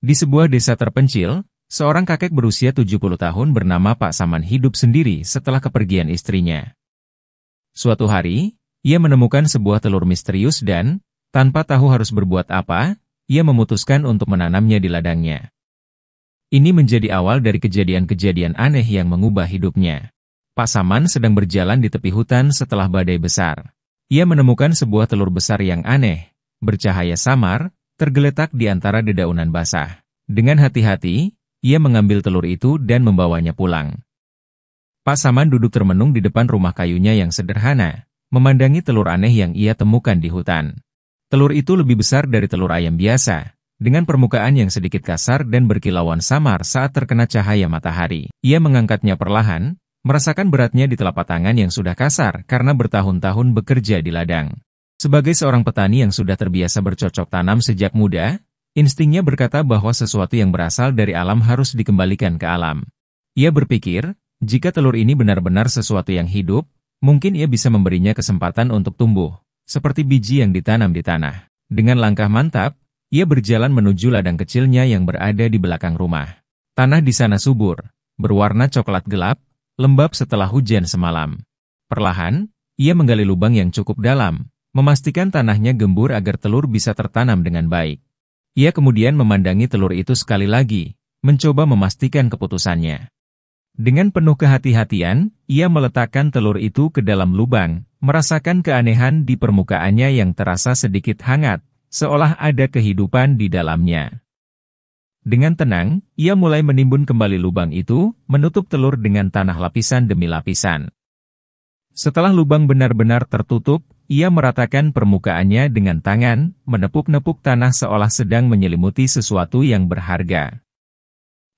Di sebuah desa terpencil, seorang kakek berusia 70 tahun bernama Pak Saman hidup sendiri setelah kepergian istrinya. Suatu hari, ia menemukan sebuah telur misterius dan, tanpa tahu harus berbuat apa, ia memutuskan untuk menanamnya di ladangnya. Ini menjadi awal dari kejadian-kejadian aneh yang mengubah hidupnya. Pak Saman sedang berjalan di tepi hutan setelah badai besar. Ia menemukan sebuah telur besar yang aneh, bercahaya samar, tergeletak di antara dedaunan basah. Dengan hati-hati, ia mengambil telur itu dan membawanya pulang. Pak Saman duduk termenung di depan rumah kayunya yang sederhana, memandangi telur aneh yang ia temukan di hutan. Telur itu lebih besar dari telur ayam biasa, dengan permukaan yang sedikit kasar dan berkilauan samar saat terkena cahaya matahari. Ia mengangkatnya perlahan, merasakan beratnya di telapak tangan yang sudah kasar karena bertahun-tahun bekerja di ladang. Sebagai seorang petani yang sudah terbiasa bercocok tanam sejak muda, instingnya berkata bahwa sesuatu yang berasal dari alam harus dikembalikan ke alam. Ia berpikir, jika telur ini benar-benar sesuatu yang hidup, mungkin ia bisa memberinya kesempatan untuk tumbuh, seperti biji yang ditanam di tanah. Dengan langkah mantap, ia berjalan menuju ladang kecilnya yang berada di belakang rumah. Tanah di sana subur, berwarna coklat gelap, lembab setelah hujan semalam. Perlahan, ia menggali lubang yang cukup dalam, memastikan tanahnya gembur agar telur bisa tertanam dengan baik. Ia kemudian memandangi telur itu sekali lagi, mencoba memastikan keputusannya. Dengan penuh kehati-hatian, ia meletakkan telur itu ke dalam lubang, merasakan keanehan di permukaannya yang terasa sedikit hangat, seolah ada kehidupan di dalamnya. Dengan tenang, ia mulai menimbun kembali lubang itu, menutup telur dengan tanah lapisan demi lapisan. Setelah lubang benar-benar tertutup, ia meratakan permukaannya dengan tangan, menepuk-nepuk tanah seolah sedang menyelimuti sesuatu yang berharga.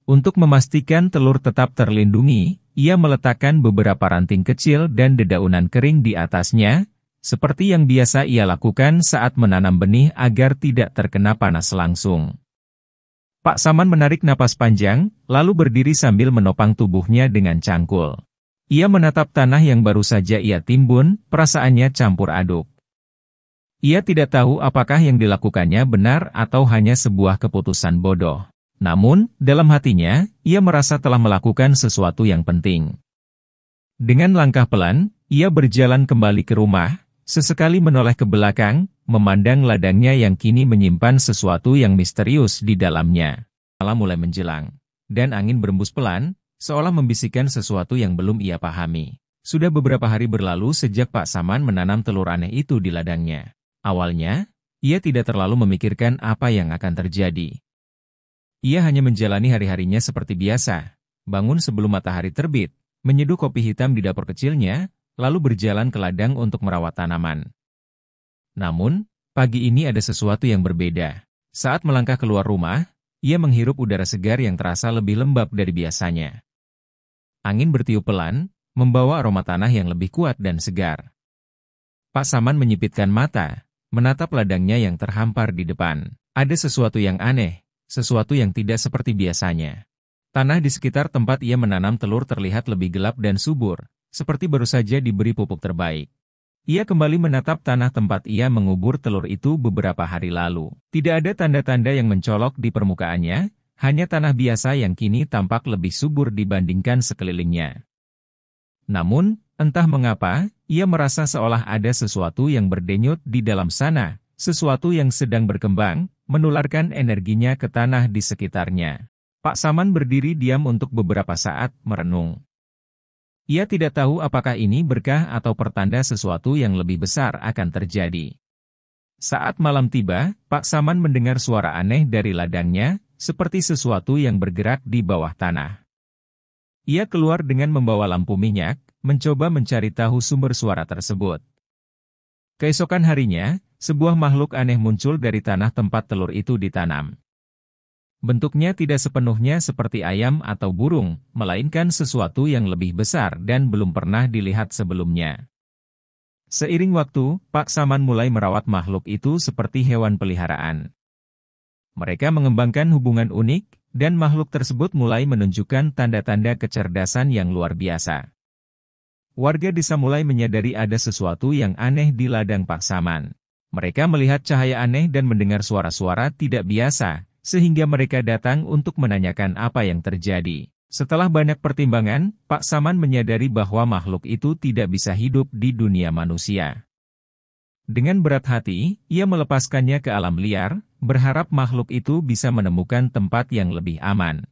Untuk memastikan telur tetap terlindungi, ia meletakkan beberapa ranting kecil dan dedaunan kering di atasnya, seperti yang biasa ia lakukan saat menanam benih agar tidak terkena panas langsung. Pak Saman menarik napas panjang, lalu berdiri sambil menopang tubuhnya dengan cangkul. Ia menatap tanah yang baru saja ia timbun, perasaannya campur aduk. Ia tidak tahu apakah yang dilakukannya benar atau hanya sebuah keputusan bodoh. Namun, dalam hatinya, ia merasa telah melakukan sesuatu yang penting. Dengan langkah pelan, ia berjalan kembali ke rumah, sesekali menoleh ke belakang, memandang ladangnya yang kini menyimpan sesuatu yang misterius di dalamnya. Malam mulai menjelang, dan angin berembus pelan, seolah membisikkan sesuatu yang belum ia pahami. Sudah beberapa hari berlalu sejak Pak Saman menanam telur aneh itu di ladangnya. Awalnya, ia tidak terlalu memikirkan apa yang akan terjadi. Ia hanya menjalani hari-harinya seperti biasa, bangun sebelum matahari terbit, menyeduh kopi hitam di dapur kecilnya, lalu berjalan ke ladang untuk merawat tanaman. Namun, pagi ini ada sesuatu yang berbeda. Saat melangkah keluar rumah, ia menghirup udara segar yang terasa lebih lembab dari biasanya. Angin bertiup pelan, membawa aroma tanah yang lebih kuat dan segar. Pak Saman menyipitkan mata, menatap ladangnya yang terhampar di depan. Ada sesuatu yang aneh, sesuatu yang tidak seperti biasanya. Tanah di sekitar tempat ia menanam telur terlihat lebih gelap dan subur, seperti baru saja diberi pupuk terbaik. Ia kembali menatap tanah tempat ia mengubur telur itu beberapa hari lalu. Tidak ada tanda-tanda yang mencolok di permukaannya, hanya tanah biasa yang kini tampak lebih subur dibandingkan sekelilingnya. Namun, entah mengapa, ia merasa seolah ada sesuatu yang berdenyut di dalam sana, sesuatu yang sedang berkembang, menularkan energinya ke tanah di sekitarnya. Pak Saman berdiri diam untuk beberapa saat, merenung. Ia tidak tahu apakah ini berkah atau pertanda sesuatu yang lebih besar akan terjadi. Saat malam tiba, Pak Saman mendengar suara aneh dari ladangnya, seperti sesuatu yang bergerak di bawah tanah. Ia keluar dengan membawa lampu minyak, mencoba mencari tahu sumber suara tersebut. Keesokan harinya, sebuah makhluk aneh muncul dari tanah tempat telur itu ditanam. Bentuknya tidak sepenuhnya seperti ayam atau burung, melainkan sesuatu yang lebih besar dan belum pernah dilihat sebelumnya. Seiring waktu, Pak Saman mulai merawat makhluk itu seperti hewan peliharaan. Mereka mengembangkan hubungan unik, dan makhluk tersebut mulai menunjukkan tanda-tanda kecerdasan yang luar biasa. Warga desa mulai menyadari ada sesuatu yang aneh di ladang Pak Saman. Mereka melihat cahaya aneh dan mendengar suara-suara tidak biasa, sehingga mereka datang untuk menanyakan apa yang terjadi. Setelah banyak pertimbangan, Pak Saman menyadari bahwa makhluk itu tidak bisa hidup di dunia manusia. Dengan berat hati, ia melepaskannya ke alam liar, berharap makhluk itu bisa menemukan tempat yang lebih aman.